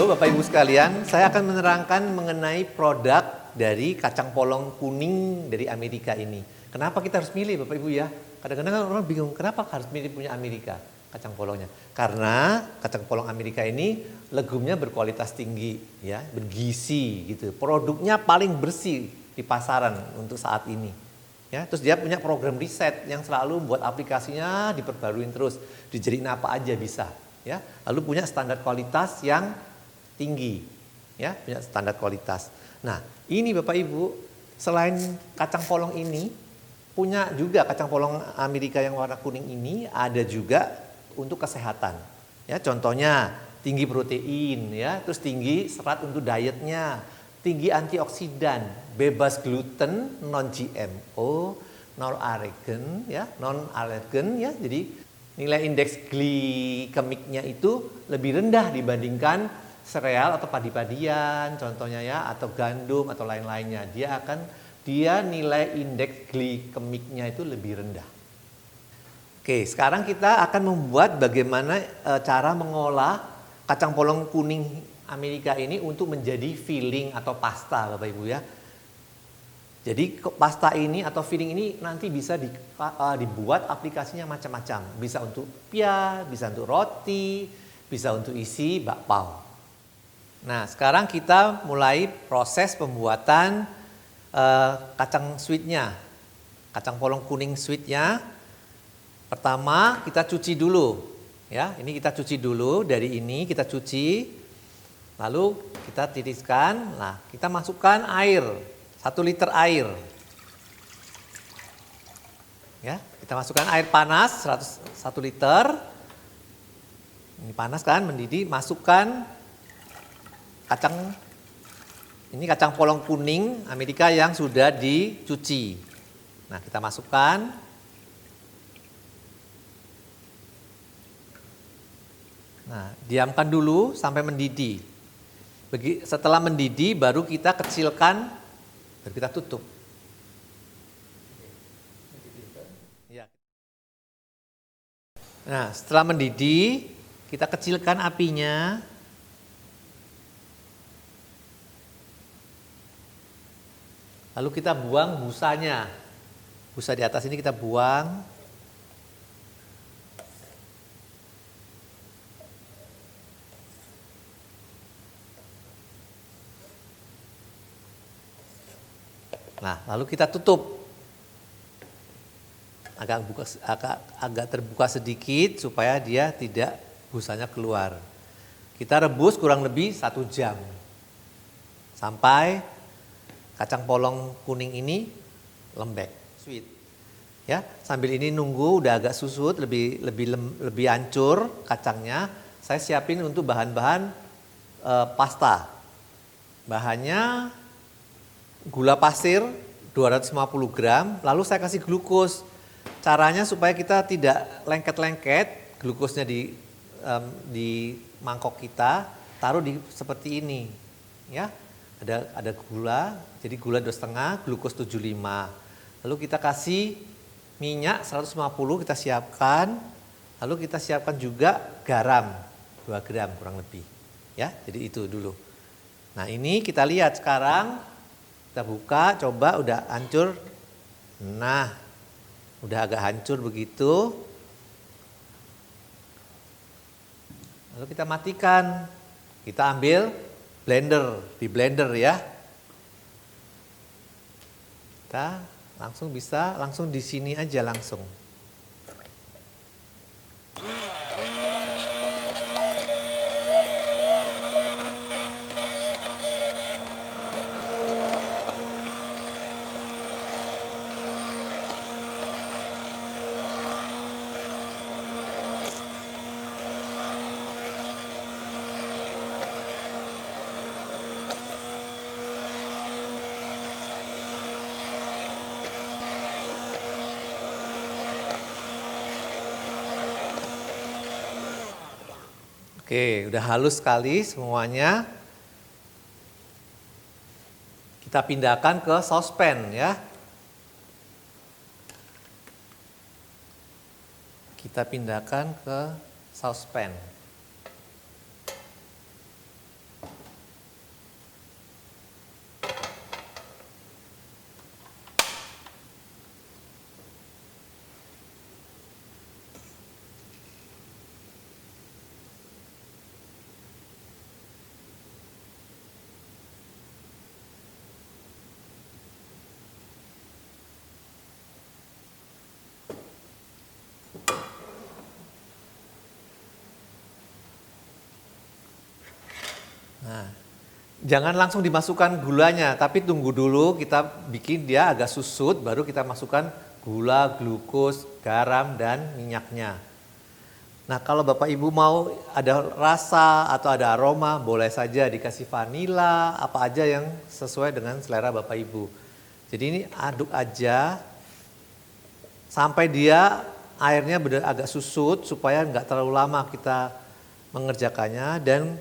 Halo Bapak Ibu sekalian, saya akan menerangkan mengenai produk dari kacang polong kuning dari Amerika ini. Kenapa kita harus milih Bapak Ibu ya? Kadang-kadang orang bingung, kenapa harus milih punya Amerika kacang polongnya? Karena kacang polong Amerika ini legumnya berkualitas tinggi, ya, bergizi gitu. Produknya paling bersih di pasaran untuk saat ini. Ya, terus dia punya program riset yang selalu buat aplikasinya diperbarui terus, dijadiin apa aja bisa. Ya, lalu punya standar kualitas yang tinggi, ya, punya standar kualitas. Nah, ini Bapak Ibu, selain kacang polong ini, punya juga kacang polong Amerika yang warna kuning ini ada juga untuk kesehatan. Ya, contohnya tinggi protein, ya, terus tinggi serat untuk dietnya, tinggi antioksidan, bebas gluten, non GMO, non alergen, ya, ya, jadi nilai indeks glikemiknya itu lebih rendah dibandingkan sereal atau padi-padian contohnya ya, atau gandum atau lain-lainnya. Dia nilai indeks glikemiknya itu lebih rendah. Oke, sekarang kita akan membuat bagaimana cara mengolah kacang polong kuning Amerika ini untuk menjadi filling atau pasta Bapak Ibu ya. Jadi pasta ini atau filling ini nanti bisa dibuat aplikasinya macam-macam. Bisa untuk pia, bisa untuk roti, bisa untuk isi bakpao. Nah, sekarang kita mulai proses pembuatan kacang sweetnya. Kacang polong kuning sweetnya. Pertama kita cuci dulu. Ya, ini kita cuci dulu, dari ini kita cuci. Lalu kita tiriskan, nah kita masukkan air. 1 liter air, ya, kita masukkan air panas 1 liter, ini panas kan, mendidih, masukkan ini kacang polong kuning Amerika yang sudah dicuci. Nah, kita masukkan, nah diamkan dulu sampai mendidih. Setelah mendidih baru kita kecilkan, baru kita tutup. Nah, setelah mendidih, kita kecilkan apinya. Lalu kita buang busanya. Busa di atas ini kita buang. Nah, lalu kita tutup. Agak terbuka sedikit supaya dia tidak busanya keluar. Kita rebus kurang lebih 1 jam. Sampai kacang polong kuning ini lembek, sweet. Ya, sambil ini nunggu udah agak susut, lebih hancur kacangnya, saya siapin untuk bahan-bahan pasta. Bahannya gula pasir 250 gram, lalu saya kasih glukos. Caranya supaya kita tidak lengket-lengket, glukosnya di mangkok kita, taruh di seperti ini. Ya, ada gula, jadi gula 2,5, glukos 75. Lalu kita kasih minyak 150 kita siapkan, lalu kita siapkan juga garam 2 gram kurang lebih. Ya, jadi itu dulu. Nah, ini kita lihat sekarang. Kita buka, coba udah hancur. Nah, udah agak hancur begitu. Lalu kita matikan. Kita ambil blender, di blender ya. Kita langsung di sini aja langsung. Oke, udah halus sekali semuanya. Kita pindahkan ke saucepan ya. Kita pindahkan ke saucepan. Jangan langsung dimasukkan gulanya, tapi tunggu dulu kita bikin dia agak susut, baru kita masukkan gula, glukos, garam, dan minyaknya. Nah, kalau Bapak Ibu mau ada rasa atau ada aroma, boleh saja dikasih vanila, apa aja yang sesuai dengan selera Bapak Ibu. Jadi ini aduk aja sampai dia airnya agak susut supaya nggak terlalu lama kita mengerjakannya, dan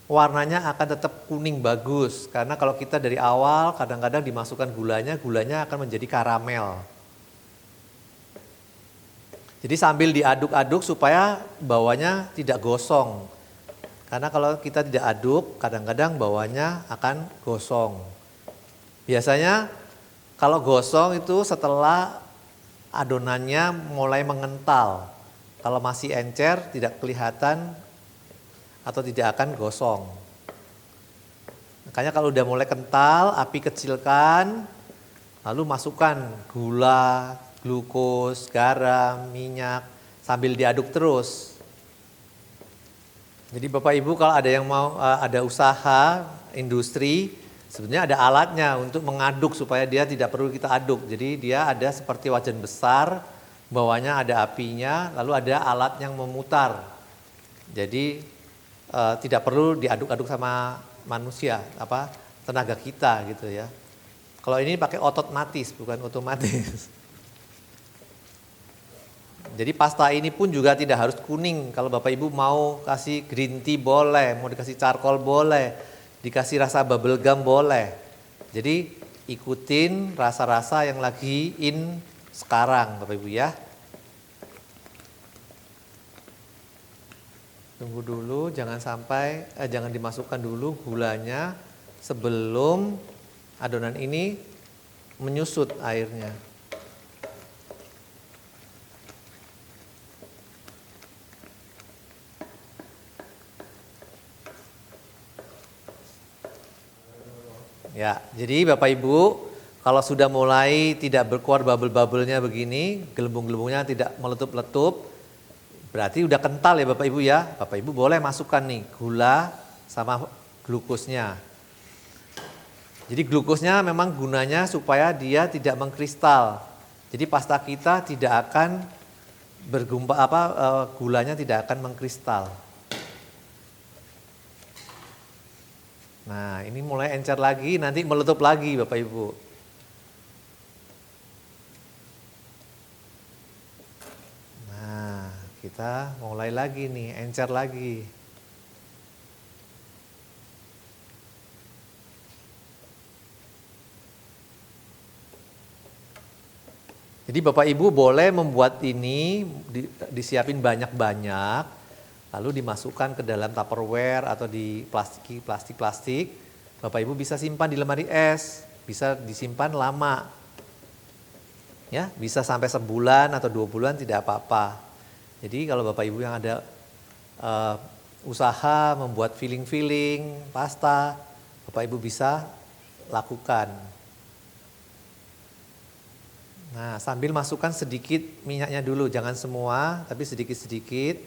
warnanya akan tetap kuning bagus. Karena kalau kita dari awal kadang-kadang dimasukkan gulanya akan menjadi karamel. Jadi sambil diaduk-aduk supaya bawahnya tidak gosong. Karena kalau kita tidak aduk, kadang-kadang bawahnya akan gosong. Biasanya kalau gosong itu setelah adonannya mulai mengental. Kalau masih encer tidak kelihatan atau tidak akan gosong. Makanya kalau udah mulai kental, api kecilkan, lalu masukkan gula, glukos, garam, minyak, sambil diaduk terus. Jadi Bapak Ibu kalau ada yang mau ada usaha, industri, sebenarnya ada alatnya untuk mengaduk supaya dia tidak perlu kita aduk. Jadi dia ada seperti wajan besar, bawahnya ada apinya, lalu ada alat yang memutar. Jadi tidak perlu diaduk-aduk sama manusia, tenaga kita gitu ya. Kalau ini pakai otomatis, bukan otomatis. Jadi pasta ini pun juga tidak harus kuning. Kalau Bapak Ibu mau kasih green tea boleh, mau dikasih charcoal boleh, dikasih rasa bubble gum boleh. Jadi ikutin rasa-rasa yang lagi in sekarang Bapak Ibu ya. Tunggu dulu, jangan dimasukkan dulu gulanya sebelum adonan ini menyusut airnya. Ya, jadi Bapak Ibu, kalau sudah mulai tidak berkeluar bubble-bubble-nya begini, gelembung-gelembungnya tidak meletup-letup, berarti udah kental ya Bapak Ibu ya. Bapak Ibu boleh masukkan nih gula sama glukosnya. Jadi glukosnya memang gunanya supaya dia tidak mengkristal. Jadi pasta kita tidak akan gulanya tidak akan mengkristal. Nah, ini mulai encer lagi, nanti meletup lagi Bapak Ibu. Kita mulai lagi nih, encer lagi. Jadi Bapak Ibu boleh membuat ini, disiapin banyak-banyak, lalu dimasukkan ke dalam Tupperware atau di plastik. Bapak Ibu bisa simpan di lemari es, bisa disimpan lama. Ya, bisa sampai sebulan atau 2 bulan tidak apa-apa. Jadi kalau Bapak Ibu yang ada usaha membuat filling pasta, Bapak Ibu bisa lakukan. Nah, sambil masukkan sedikit minyaknya dulu, jangan semua, tapi sedikit-sedikit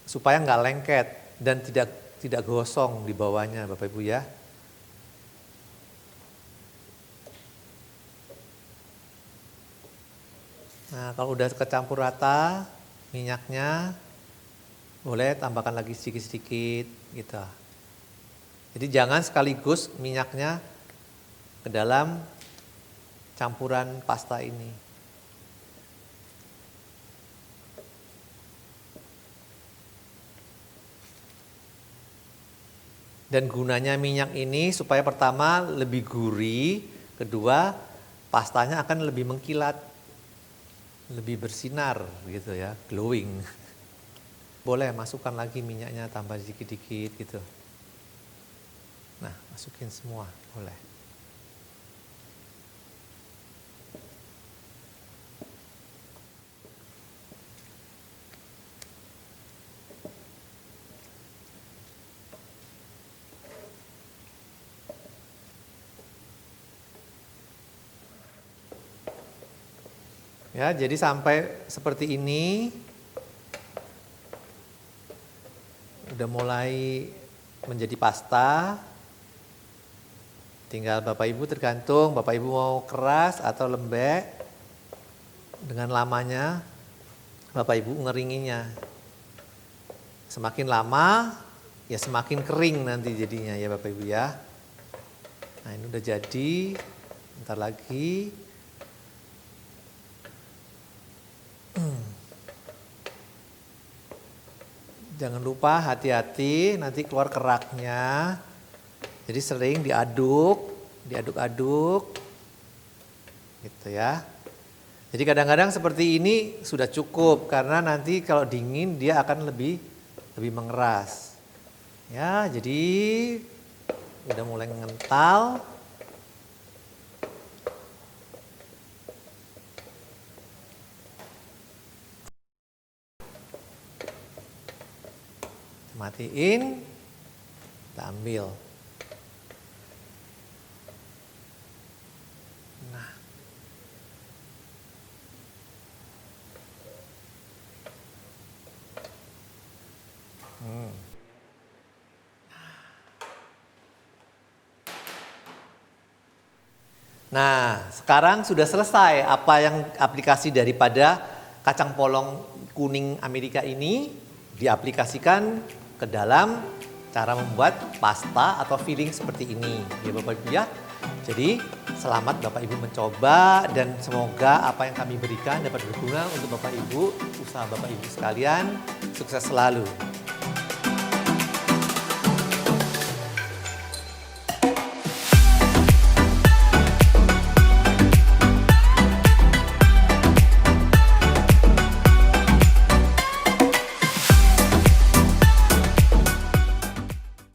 supaya nggak lengket dan tidak gosong di bawahnya, Bapak Ibu ya. Nah, kalau udah kecampur rata minyaknya, boleh tambahkan lagi sedikit-sedikit gitu. Jadi jangan sekaligus minyaknya ke dalam campuran pasta ini. Dan gunanya minyak ini supaya pertama lebih gurih, kedua pastanya akan lebih mengkilat, lebih bersinar gitu ya, glowing. Boleh masukkan lagi minyaknya, tambah dikit-dikit gitu. Nah, masukin semua, boleh. Ya, jadi sampai seperti ini udah mulai menjadi pasta. Tinggal Bapak Ibu tergantung, Bapak Ibu mau keras atau lembek. Dengan lamanya, Bapak Ibu ngeringinya. Semakin lama, ya semakin kering nanti jadinya ya Bapak Ibu ya. Nah ini udah jadi, bentar lagi. Jangan lupa hati-hati nanti keluar keraknya. Jadi sering diaduk-aduk gitu ya. Jadi kadang-kadang seperti ini sudah cukup karena nanti kalau dingin dia akan lebih mengeras. Ya, jadi udah mulai mengental. Matiin, kita ambil. Nah, Nah, sekarang sudah selesai apa yang aplikasi daripada kacang polong kuning Amerika ini diaplikasikan ke dalam cara membuat pasta atau filling seperti ini. Ya Bapak Ibu ya. Jadi selamat Bapak Ibu mencoba dan semoga apa yang kami berikan dapat berguna untuk Bapak Ibu, usaha Bapak Ibu sekalian. Sukses selalu.